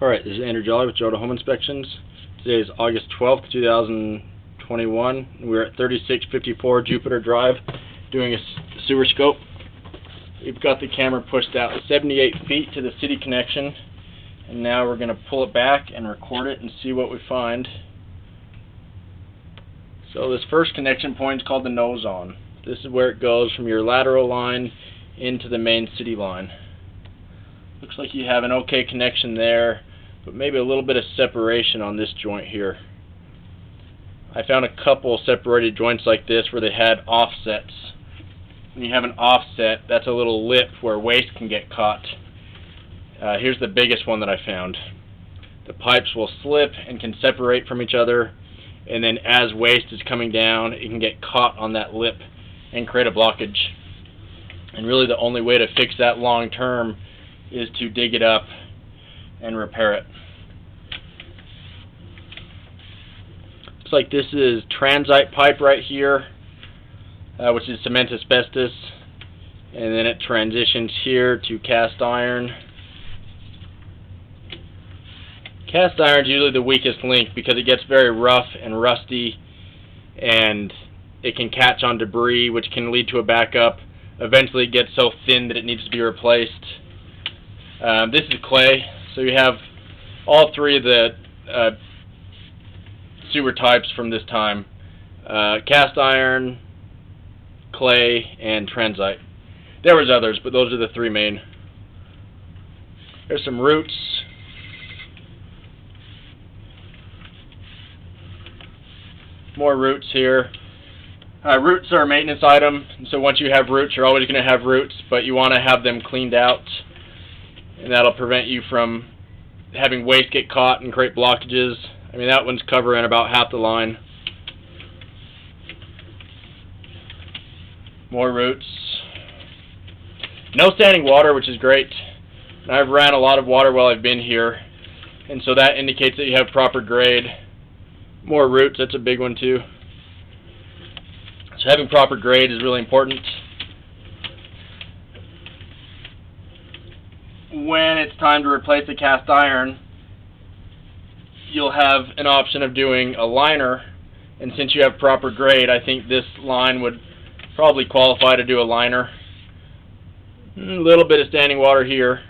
Alright, this is Andrew Jolly with Jota Home Inspections. Today is August 12th, 2021. We're at 3654 Jupiter Drive doing a sewer scope. We've got the camera pushed out 78 feet to the city connection, and now we're going to pull it back and record it and see what we find. So this first connection point is called the nose on. This is where it goes from your lateral line into the main city line. Looks like you have an okay connection there, but maybe a little bit of separation on this joint here. I found a couple separated joints like this where they had offsets. When you have an offset, that's a little lip where waste can get caught. Here's the biggest one that I found. The pipes will slip and can separate from each other, and then as waste is coming down, it can get caught on that lip and create a blockage. And really the only way to fix that long term is to dig it up and repair it. Looks like this is transite pipe right here, which is cement asbestos, and then it transitions here to cast iron. Cast iron is usually the weakest link because it gets very rough and rusty, and it can catch on debris, which can lead to a backup. Eventually it gets so thin that it needs to be replaced. This is clay, so you have all three of the sewer types from this time. Cast iron, clay, and transite. There was others, but those are the three main. There's some roots. More roots here. Roots are a maintenance item, so once you have roots, you're always going to have roots, but you want to have them cleaned out, and that'll prevent you from having waste get caught and create blockages. I mean, that one's covering about half the line. More roots. No standing water, which is great. I've ran a lot of water while I've been here, and so that indicates that you have proper grade. More roots, that's a big one too. So having proper grade is really important. When it's time to replace the cast iron, you'll have an option of doing a liner, and since you have proper grade, I think this line would probably qualify to do a liner. A little bit of standing water here,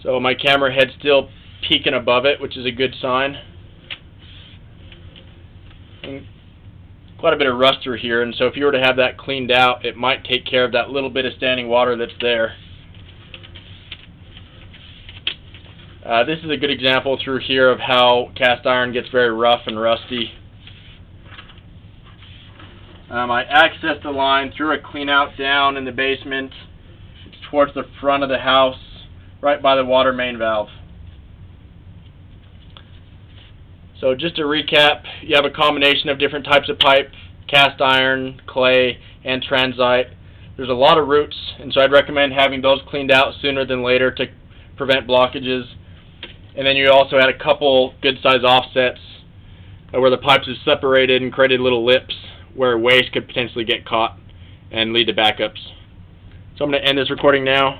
so my camera head's still peeking above it, which is a good sign. And quite a bit of rust through here, and so if you were to have that cleaned out, it might take care of that little bit of standing water that's there. This is a good example through here of how cast iron gets very rough and rusty. I accessed the line through a clean out down in the basement. It's towards the front of the house, right by the water main valve. So just to recap, you have a combination of different types of pipe, cast iron, clay, and transite. There's a lot of roots, and so I'd recommend having those cleaned out sooner than later to prevent blockages. And then you also had a couple good size offsets where the pipes are separated and created little lips where waste could potentially get caught and lead to backups. So I'm going to end this recording now.